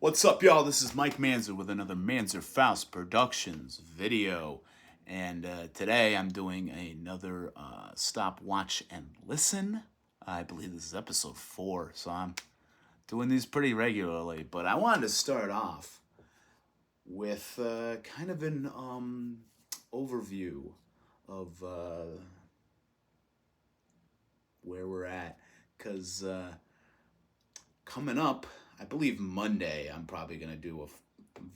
What's up, y'all? This is Mike Manzer with another Manzer Faust Productions video. And today I'm doing another Stop, Watch, and Listen. I believe this is episode 4, so I'm doing these pretty regularly. But I wanted to start off with kind of an overview of where we're at. Because coming up, I believe Monday, I'm probably going to do a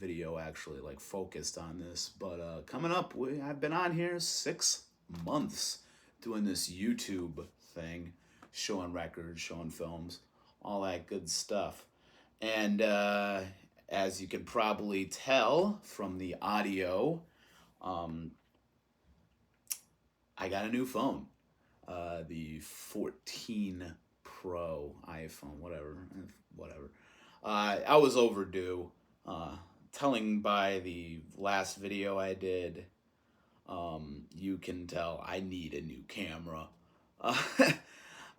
video actually like focused on this. But coming up, I've been on here 6 months doing this YouTube thing, showing records, showing films, all that good stuff. And as you can probably tell from the audio, I got a new phone. The 14 Pro iPhone, whatever. I was overdue. Telling by the last video I did, you can tell I need a new camera.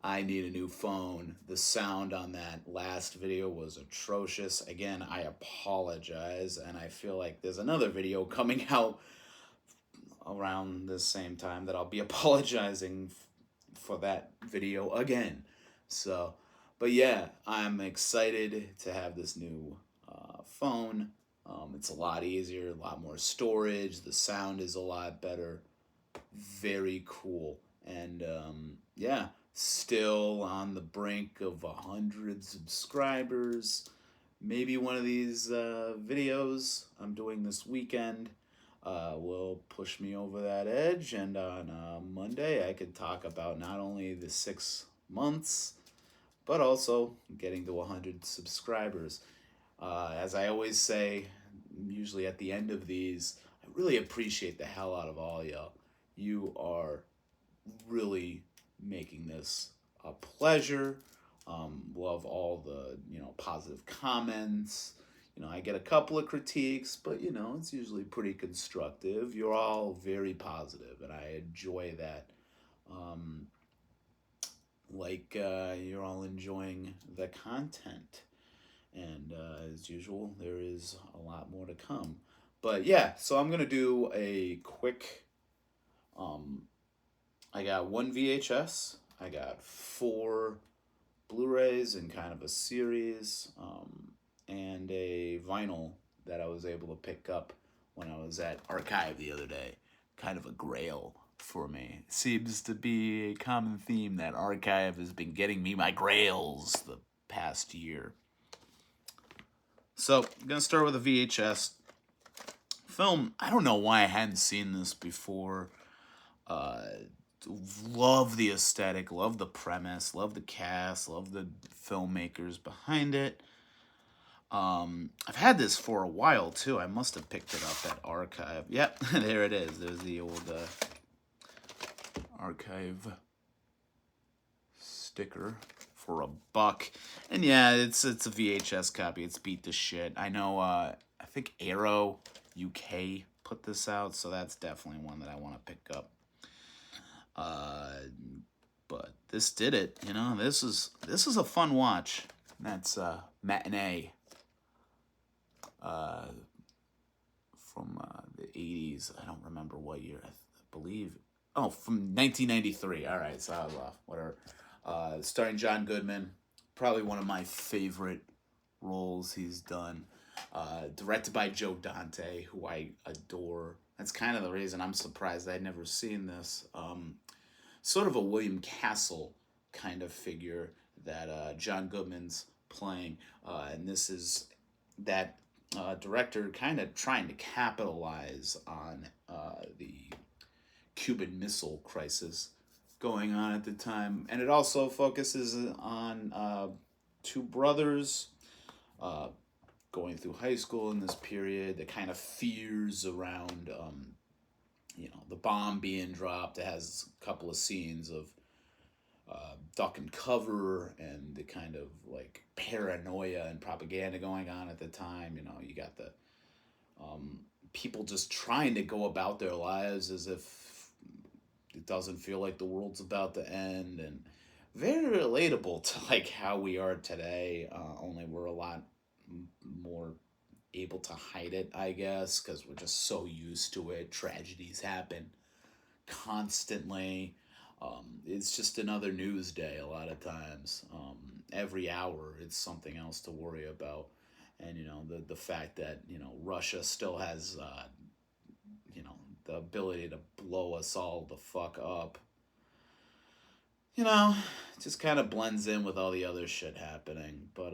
I need a new phone. The sound on that last video was atrocious. Again, I apologize, and I feel like there's another video coming out around the same time that I'll be apologizing for that video again. So, but yeah, I'm excited to have this new phone. It's a lot easier, a lot more storage. The sound is a lot better. Very cool. And yeah, still on the brink of 100 subscribers. Maybe one of these videos I'm doing this weekend will push me over that edge. And on Monday, I could talk about not only the 6 months, but also getting to 100 subscribers. As I always say, usually at the end of these, I really appreciate the hell out of all y'all. You are really making this a pleasure. Love all the, positive comments. I get a couple of critiques, but, it's usually pretty constructive. You're all very positive, and I enjoy that. You're all enjoying the content. And as usual, there is a lot more to come. But yeah, so I'm going to do a quick... I got 1 VHS. I got 4 Blu-rays in kind of a series. And a vinyl that I was able to pick up when I was at Archive the other day. Kind of a grail for me. It seems to be a common theme that Archive has been getting me my grails the past year. So, I'm going to start with a VHS film. I don't know why I hadn't seen this before. Love the aesthetic, love the premise, love the cast, love the filmmakers behind it. I've had this for a while, too. I must have picked it up at Archive. Yep, there it is. There's the old Archive sticker for $1. And yeah, it's a VHS copy. It's beat to shit. I know, I think Arrow UK put this out, so that's definitely one that I want to pick up. But this did it, This is a fun watch. That's Matinee. From the 80s. I don't remember what year. I believe. Oh, from 1993. All right, so I was off. Whatever. Starring John Goodman. Probably one of my favorite roles he's done. Directed by Joe Dante, who I adore. That's kind of the reason I'm surprised I'd never seen this. Sort of a William Castle kind of figure that John Goodman's playing. And this is that director kind of trying to capitalize on the Cuban Missile Crisis going on at the time. And it also focuses on 2 brothers going through high school in this period, the kind of fears around, the bomb being dropped. It has a couple of scenes of duck and cover and the kind of like paranoia and propaganda going on at the time. You got the people just trying to go about their lives as if it doesn't feel like the world's about to end, and very relatable to like how we are today, only we're a lot more able to hide it, I guess, because we're just so used to it. Tragedies happen constantly. It's just another news day a lot of times. Every hour, it's something else to worry about. And, the fact that, Russia still has, the ability to blow us all the fuck up, you know, just kind of blends in with all the other shit happening. But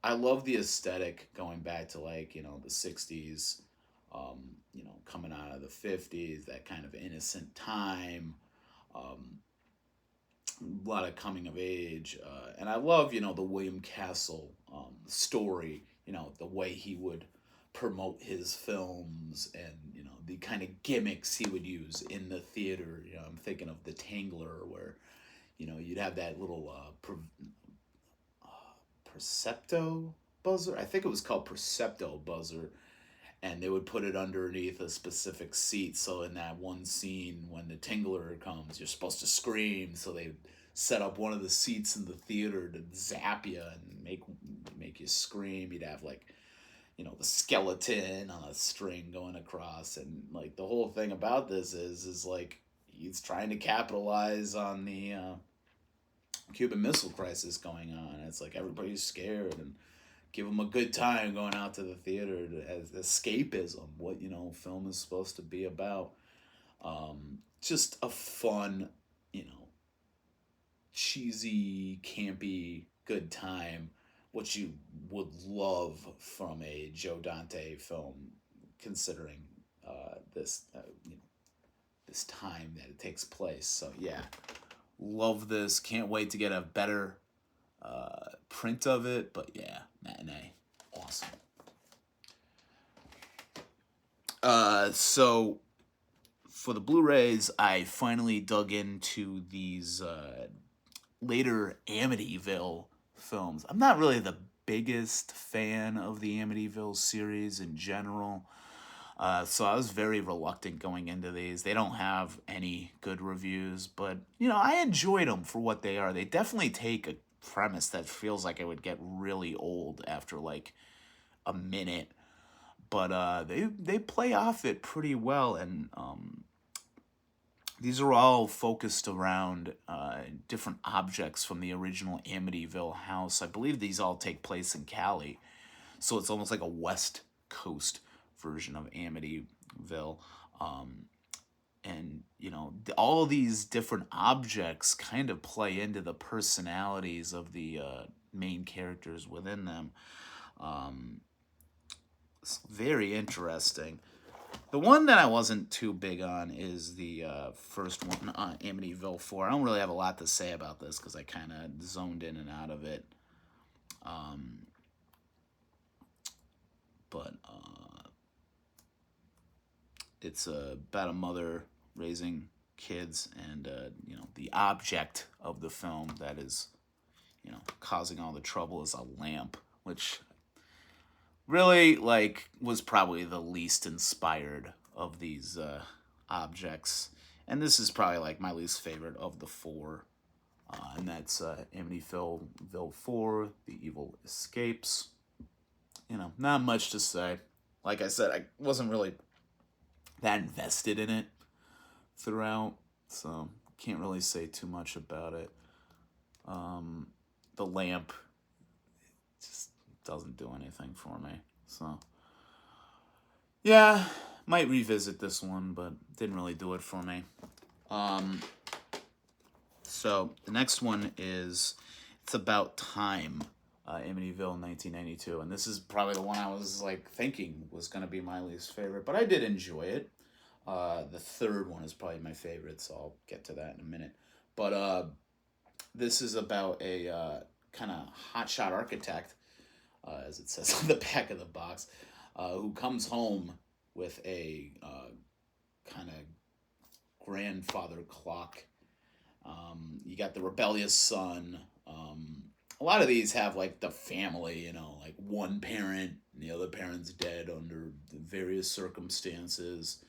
I love the aesthetic going back to like, the 60s, coming out of the 50s, that kind of innocent time. A lot of coming of age. And I love, the William Castle story, the way he would promote his films and, the kind of gimmicks he would use in the theater. I'm thinking of The Tangler, where, you'd have that little Percepto buzzer. I think it was called Percepto buzzer, and they would put it underneath a specific seat. So in that one scene, when the Tingler comes, you're supposed to scream. So they set up one of the seats in the theater to zap you and make you scream. You'd have like, the skeleton on a string going across, and like the whole thing about this is like he's trying to capitalize on the Cuban Missile Crisis going on. It's like everybody's scared, and give them a good time going out to the theater as escapism. What film is supposed to be about. Just a fun, cheesy, campy, good time. What you would love from a Joe Dante film, considering this time that it takes place. So yeah, love this. Can't wait to get a better print of it. But yeah, Matinee, awesome. So for the Blu-rays, I finally dug into these later Amityville films. I'm not really the biggest fan of the Amityville series in general. So I was very reluctant going into these. They don't have any good reviews, but, I enjoyed them for what they are. They definitely take a premise that feels like it would get really old after, like, a minute. But they play off it pretty well, and these are all focused around different objects from the original Amityville house. I believe these all take place in Cali, so it's almost like a West Coast version of Amityville. And, all of these different objects kind of play into the personalities of the main characters within them. It's very interesting. The one that I wasn't too big on is the first one, Amityville 4. I don't really have a lot to say about this because I kind of zoned in and out of it. But it's about a mother raising kids, and the object of the film that is causing all the trouble is a lamp, which really was probably the least inspired of these objects. And this is probably like my least favorite of the four, and that's Amityville 4, The Evil Escapes. Not much to say. Like I said, I wasn't really that invested in it throughout, so can't really say too much about it. The lamp just doesn't do anything for me, so yeah, might revisit this one, but didn't really do it for me. So the next one is It's About Time, Amityville 1992, and this is probably the one I was thinking was going to be my least favorite, but I did enjoy it. The third one is probably my favorite, so I'll get to that in a minute. But this is about a kind of hotshot architect, as it says on the back of the box, who comes home with a kind of grandfather clock. You got the rebellious son. A lot of these have the family, one parent and the other parent's dead under various circumstances.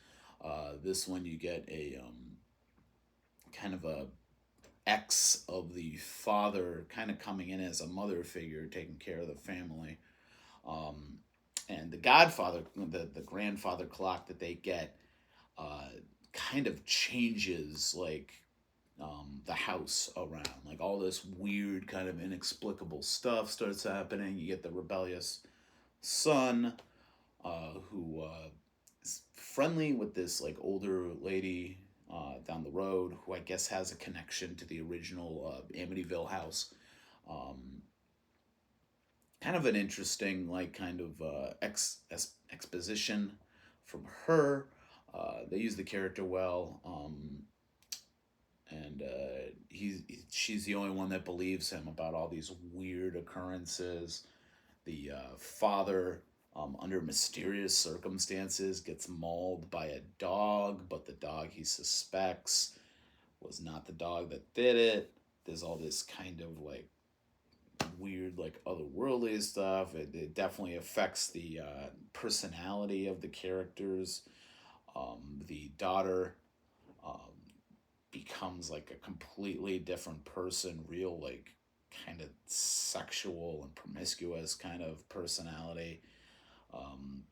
This one you get a kind of a ex of the father kind of coming in as a mother figure, taking care of the family. Um, and the Godfather, the grandfather clock that they get, uh, kind of changes like the house around. Like all this weird kind of inexplicable stuff starts happening. You get the rebellious son, who is friendly with this like older lady down the road, who I guess has a connection to the original Amityville house. Um, Kind of an interesting like kind of exposition from her. They use the character well. And she's the only one that believes him about all these weird occurrences. The father, under mysterious circumstances, gets mauled by a dog, but the dog he suspects was not the dog that did it. There's all this kind of like weird, like otherworldly stuff. It definitely affects the personality of the characters. The daughter um, becomes like a completely different person, real like kind of sexual and promiscuous kind of personality. Um,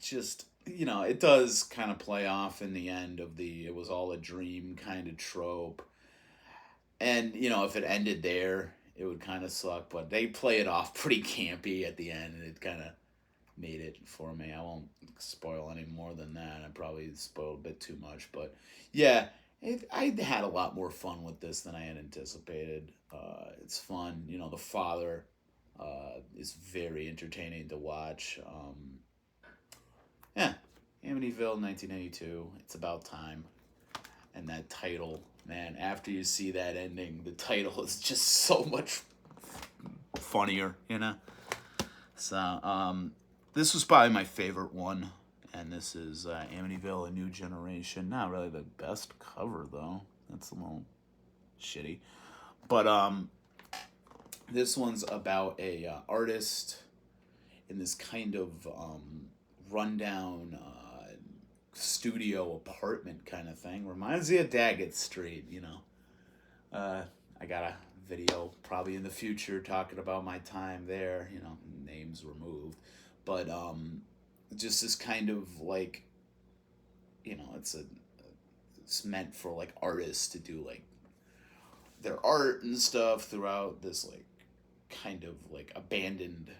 just it does kind of play off in the end of the it was all a dream kind of trope. And if it ended there, it would kind of suck. But they play it off pretty campy at the end, and it kind of made it for me. I won't spoil any more than that. I probably spoiled a bit too much, but yeah, I had a lot more fun with this than I had anticipated. It's fun. The father is very entertaining to watch. Yeah, Amityville, 1982. It's about time. And that title, man, after you see that ending, the title is just so much funnier. So, this was probably my favorite one, and this is Amityville: A New Generation. Not really the best cover though. That's a little shitty, but this one's about a artist in this kind of rundown studio apartment kind of thing. Reminds me of Daggett Street. I got a video probably in the future talking about my time there. Names removed, but just this kind of like it's meant for like artists to do like their art and stuff throughout this like kind of like abandoned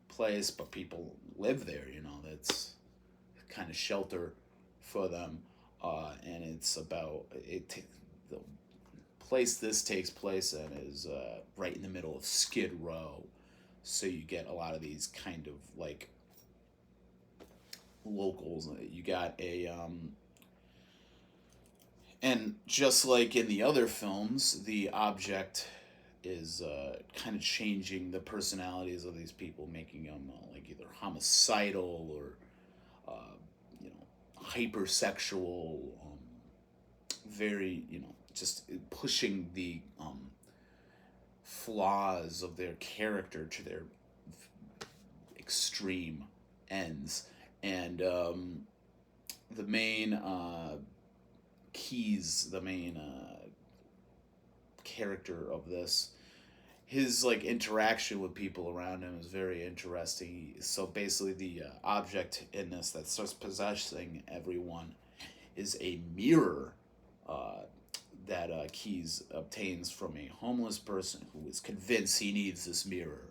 place, but people live there. That's kind of shelter for them, and it's about the place this takes place in is right in the middle of Skid Row, so you get a lot of these kind of like locals. You got and just like in the other films, the object is kind of changing the personalities of these people, making them like either homicidal or hypersexual, very just pushing the flaws of their character to their extreme ends. And the main the main character of this, his like interaction with people around him is very interesting. So basically, the object in this that starts possessing everyone is a mirror that Keyes obtains from a homeless person who is convinced he needs this mirror.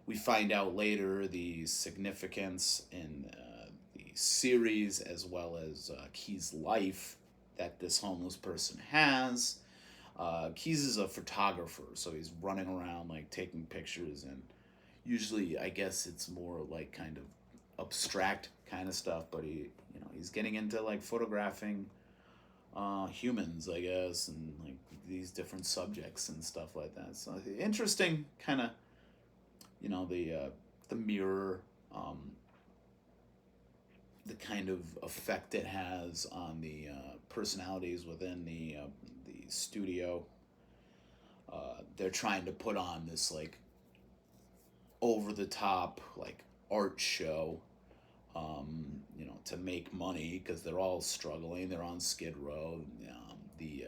We find out later the significance in the series, as well as Keyes' life that this homeless person has. Keyes is a photographer, so he's running around like taking pictures, and usually I guess it's more like kind of abstract kind of stuff, but he's getting into like photographing humans, I guess, and like these different subjects and stuff like that. So interesting kind of the mirror, the kind of effect it has on the personalities within the studio. They're trying to put on this like over the top like art show, to make money because they're all struggling. They're on Skid Row. The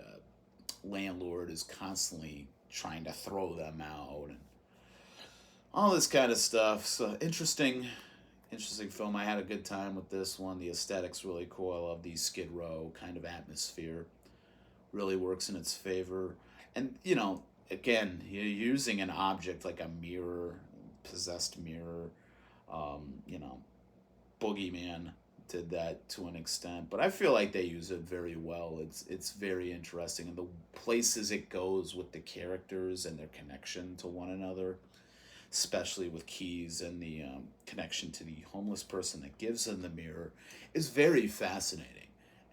landlord is constantly trying to throw them out. And all this kind of stuff. So interesting film. I had a good time with this one. The aesthetic's really cool. I love the Skid Row kind of atmosphere. Really works in its favor. And again, you're using an object like a mirror, possessed mirror. Um, you know, Boogeyman did that to an extent, but I feel like they use it very well. It's very interesting, and the places it goes with the characters and their connection to one another, especially with Keys and the connection to the homeless person that gives him the mirror, is very fascinating.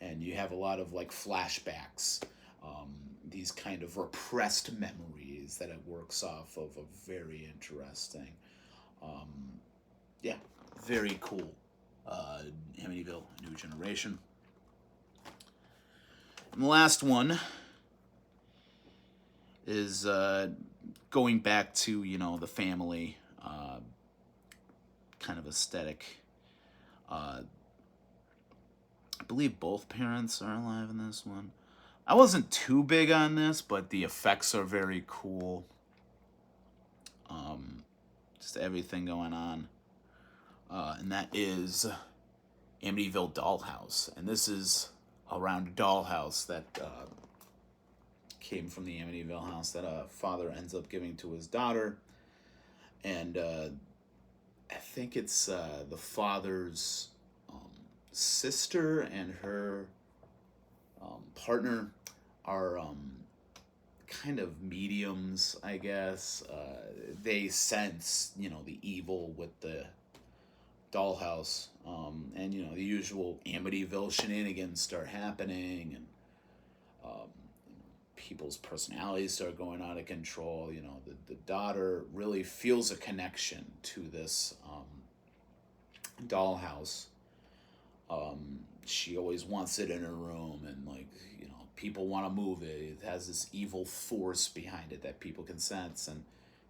And you have a lot of like flashbacks, um, these kind of repressed memories that it works off of. A very interesting. Um, yeah, very cool. Amityville, New Generation. And the last one is going back to the family kind of aesthetic. Uh, I believe both parents are alive in this one. I wasn't too big on this, but the effects are very cool. Um, just everything going on, and that is Amityville Dollhouse, and this is around a dollhouse that came from the Amityville house that a father ends up giving to his daughter, and I think it's the father's sister and her partner are kind of mediums, I guess. They sense, the evil with the dollhouse, and the usual Amityville shenanigans start happening, and um, people's personalities start going out of control. The daughter really feels a connection to this dollhouse. She always wants it in her room, and like people want to move it. It has this evil force behind it that people can sense, and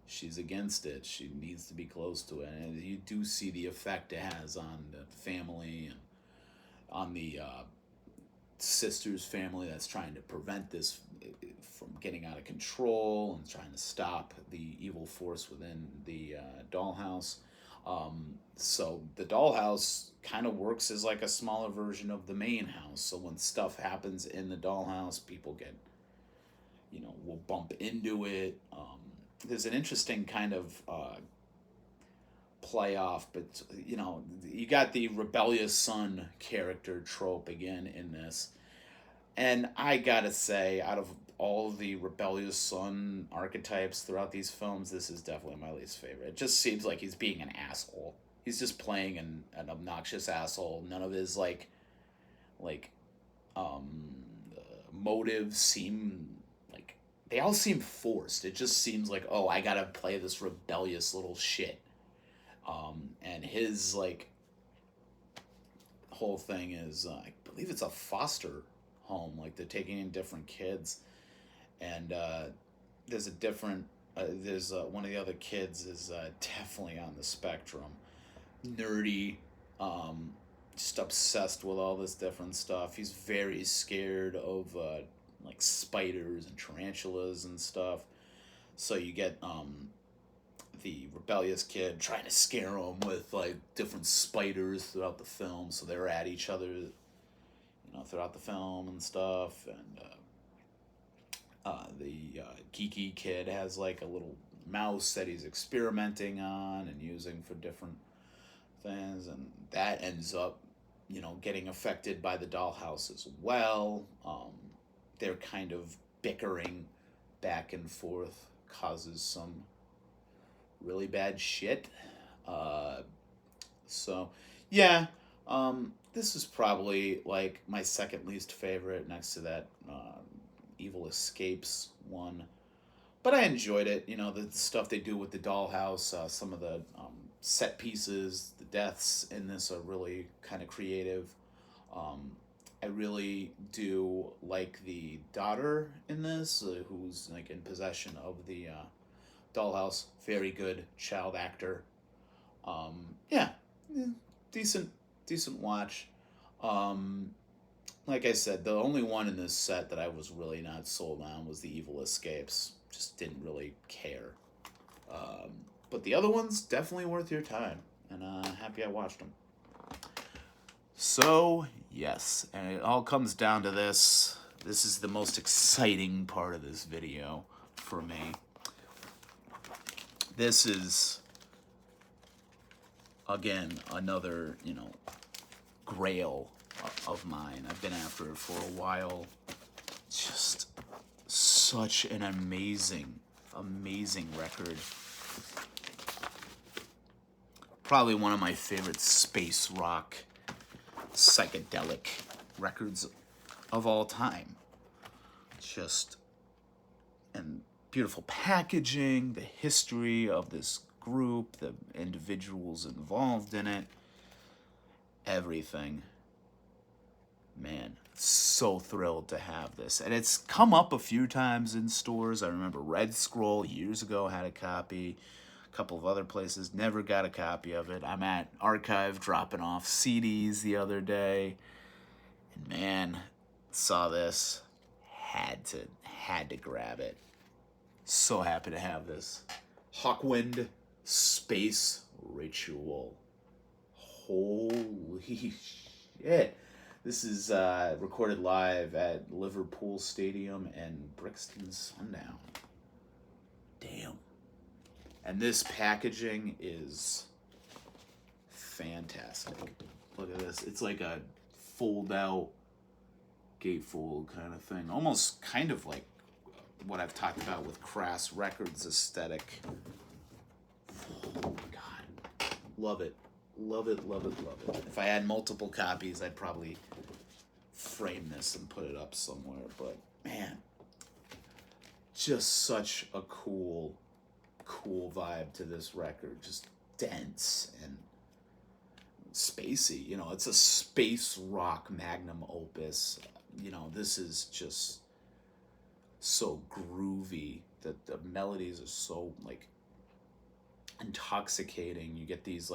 she's against it. She needs to be close to it, and you do see the effect it has on the family and on the sister's family that's trying to prevent this from getting out of control and trying to stop the evil force within the dollhouse. So the dollhouse kind of works as like a smaller version of the main house. So when stuff happens in the dollhouse, people get, will bump into it. There's an interesting kind of play off, but you got the rebellious son character trope again in this, and I gotta say, out of all the rebellious son archetypes throughout these films, this is definitely my least favorite. It just seems like he's being an asshole. He's just playing an obnoxious asshole. None of his like um motives seem like, they all seem forced. It just seems like, oh, I gotta play this rebellious little shit. And his like whole thing is, I believe it's a foster home. Like they're taking in different kids, and there's a different. There's one of the other kids is definitely on the spectrum, nerdy, um, just obsessed with all this different stuff. He's very scared of like spiders and tarantulas and stuff. So you get the rebellious kid trying to scare him with like different spiders throughout the film, so they're at each other, throughout the film and stuff. And the geeky kid has like a little mouse that he's experimenting on and using for different things, and that ends up, getting affected by the dollhouse as well. They're kind of bickering back and forth, causes some really bad shit. Uh, so, yeah, this is probably like my second least favorite, next to that Evil Escapes one. But I enjoyed it. The stuff they do with the dollhouse, some of the set pieces, the deaths in this are really kind of creative. Um, I really do like the daughter in this, who's like in possession of the Dollhouse. Very good child actor. Yeah, decent, decent watch. Um, like I said, the only one in this set that I was really not sold on was the Evil Escapes. Just didn't really care. Um, But the other ones, definitely worth your time. And happy I watched them. So, yes. And it all comes down to this. This is the most exciting part of this video for me. This is, again, another, grail of mine. I've been after it for a while. Just such an amazing record. Probably one of my favorite space rock, psychedelic records of all time. And beautiful packaging, the history of this group, the individuals involved in it, everything. Man, so thrilled to have this. And it's come up a few times in stores. I remember Red Scroll years ago had a copy. A couple of other places never got a copy of it. I'm at Archive dropping off CDs the other day. And man, saw this. Had to grab it. So happy to have this. Hawkwind Space Ritual. Holy shit. This is recorded live at Liverpool Stadium and Brixton Sundown. Damn. And this packaging is fantastic. Look at this. It's like a fold-out gatefold kind of thing. Almost kind of like what I've talked about with Crass Records aesthetic. Oh my God. Love it. Love it, love it, love it. If I had multiple copies, I'd probably frame this and put it up somewhere. But man, just such a cool vibe to this record. Just dense and spacey. It's a space rock magnum opus. This is just so groovy. The melodies are so intoxicating. You get these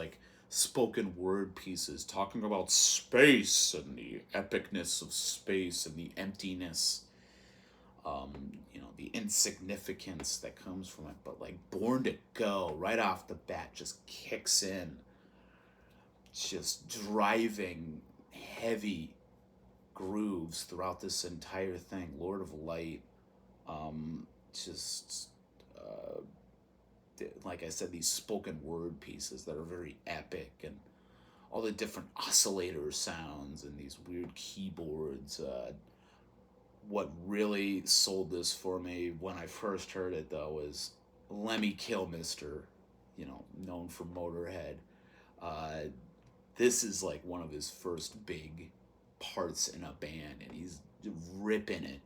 spoken word pieces talking about space and the epicness of space and the emptiness, the insignificance that comes from it. But Born to Go right off the bat just kicks in, just driving heavy grooves throughout this entire thing. Lord of Light, like I said, these spoken word pieces that are very epic, and all the different oscillator sounds and these weird keyboards. What really sold this for me when I first heard it, though, was Lemmy Kilmister, known for Motorhead. This is one of his first big parts in a band, and he's ripping it.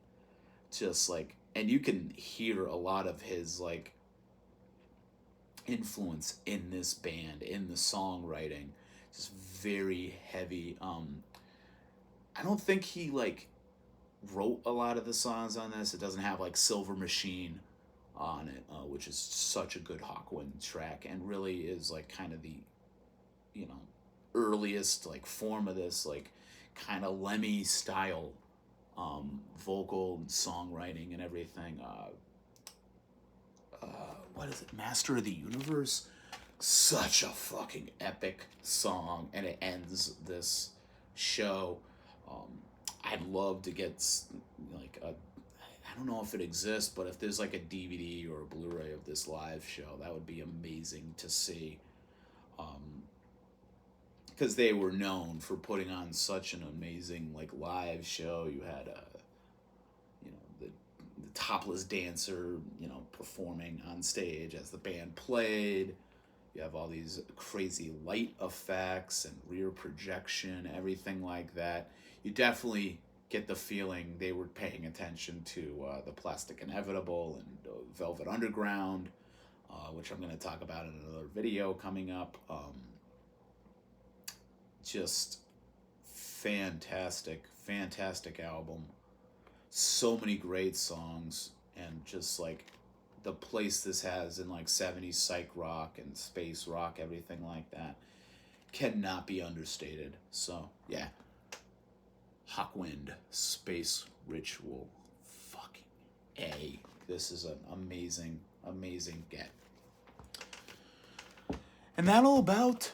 And you can hear a lot of his influence in this band, in the songwriting. Just very heavy. I don't think he wrote a lot of the songs on this. It doesn't have Silver Machine on it, which is such a good Hawkwind track, and really is kind of the earliest form of this kind of Lemmy style vocal and songwriting and everything. What is it? Master of the Universe? Such a fucking epic song, and it ends this show. I'd love to get I don't know if it exists, but if there's a DVD or a Blu-ray of this live show, that would be amazing to see. Because they were known for putting on such an amazing live show. You had the topless dancer performing on stage as the band played. You have all these crazy light effects and rear projection, everything like that. You definitely get the feeling they were paying attention to the Plastic Inevitable and Velvet Underground, which I'm going to talk about in another video coming up. Just fantastic album. So many great songs, and just the place this has in 70s psych rock and space rock, everything like that, cannot be understated. So yeah, Hawkwind Space Ritual, fucking A. This is an amazing get. And that'll about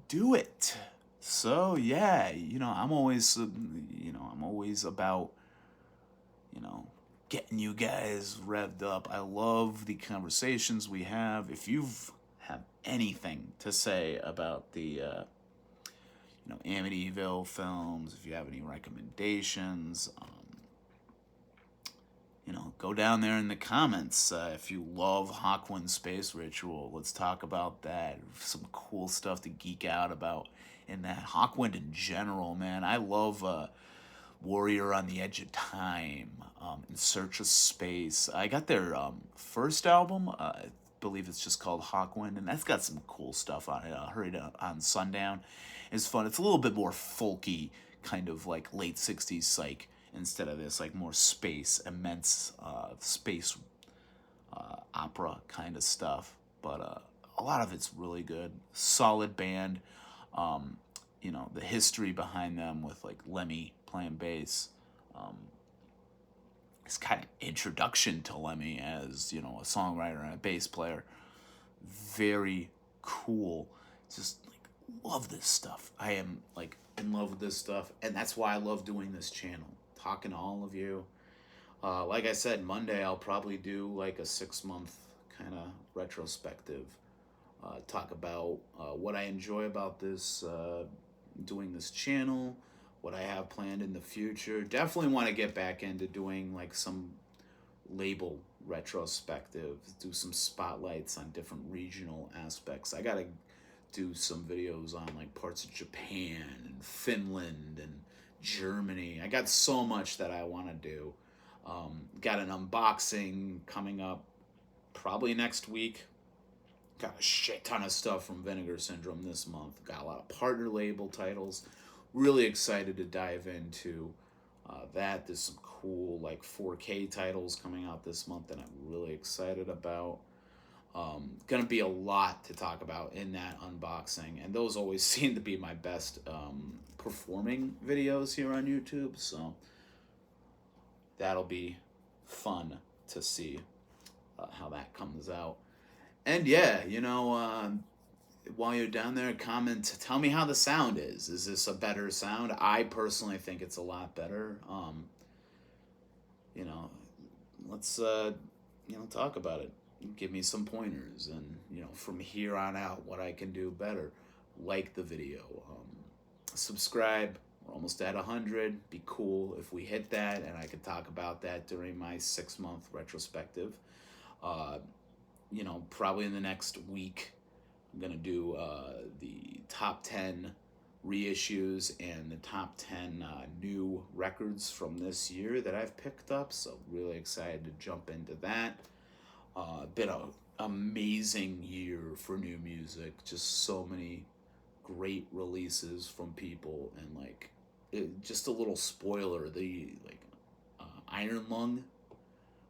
do it. So yeah, I'm always, I'm always about, getting you guys revved up. I love the conversations we have. If you've have anything to say about the, Amityville films, if you have any recommendations, go down there in the comments. If you love Hawkwind Space Ritual, let's talk about that. Some cool stuff to geek out about in that. Hawkwind in general, man. I love Warrior on the Edge of Time, In Search of Space. I got their first album. I believe it's just called Hawkwind, and that's got some cool stuff on it. Heard it on Sundown. It's fun. It's a little bit more folky, kind of like late 60s psych, instead of this like more immense space opera kind of stuff. But a lot of it's really good. Solid band. The history behind them with like Lemmy playing bass. It's kind of introduction to Lemmy as, a songwriter and a bass player. Very cool. Just like love this stuff. I am like in love with this stuff, and that's why I love doing this channel. Talking to all of you. Like I said, Monday I'll probably do like a 6-month kind of retrospective. Talk about what I enjoy about this, doing this channel, what I have planned in the future. Definitely want to get back into doing like some label retrospective, do some spotlights on different regional aspects. I gotta do some videos on like parts of Japan and Finland and Germany. I got so much that I want to do. Got an unboxing coming up probably next week. Got a shit ton of stuff from Vinegar Syndrome this month. Got a lot of partner label titles. Really excited to dive into that. There's some cool like 4K titles coming out this month that I'm really excited about. Gonna be a lot to talk about in that unboxing, and those always seem to be my best performing videos here on YouTube, so that'll be fun to see how that comes out. And yeah, while you're down there, comment, tell me how the sound is. Is this a better sound? I personally think it's a lot better. Let's talk about it. Give me some pointers, and from here on out, what I can do better. Like the video, subscribe. We're almost at 100. Be cool if we hit that, and I could talk about that during my 6-month retrospective. Probably in the next week, I'm gonna do the top 10 reissues and the top 10 new records from this year that I've picked up. So really excited to jump into that. Been an amazing year for new music. Just so many great releases from people, and like just a little spoiler, the Iron Lung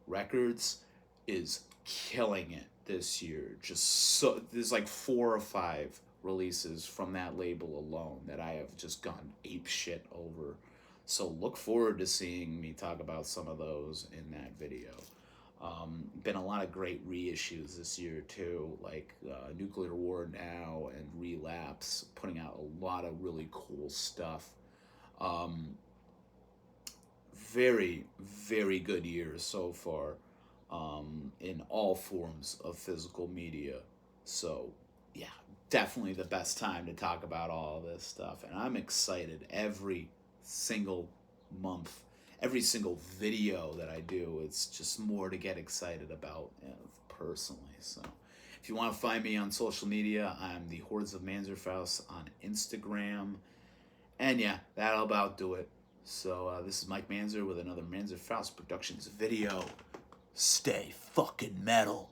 Records is killing it this year. There's like 4 or 5 releases from that label alone that I have just gone ape shit over. So look forward to seeing me talk about some of those in that video. Been a lot of great reissues this year too, like Nuclear War Now and Relapse, putting out a lot of really cool stuff. Very, very good year so far in all forms of physical media. So yeah, definitely the best time to talk about all this stuff. And I'm excited every single month, every single video that I do. It's just more to get excited about personally. So if you want to find me on social media, I'm the Hordes of Manzerfaust on Instagram. And yeah, that'll about do it. So this is Mike Manzer with another Manzerfaust Productions video. Stay fucking metal.